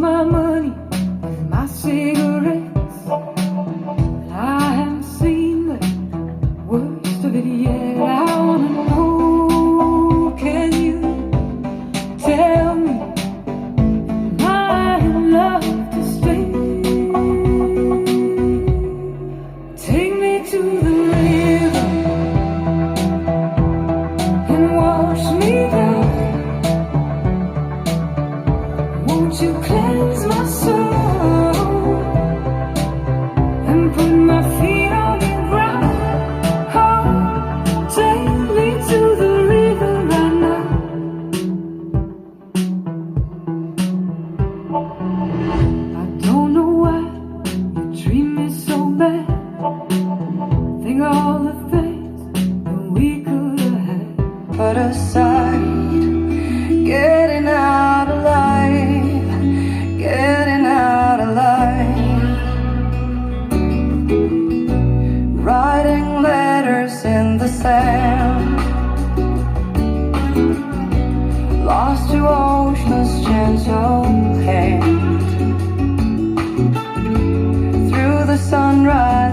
my money and my cigarettes. And I haven't seen the worst of it yet. I wanna know, can you tell me, am I in love to stay? Take me to the river and wash me down. Won't you cleanse my soul and put my feet on the ground? Oh, take me to the river right now. I don't know why you treat me so bad. Think of all the things that we could have had. Put aside getting out alive, getting out alive, writing letters in the sand, lost to ocean's gentle hand, through the sunrise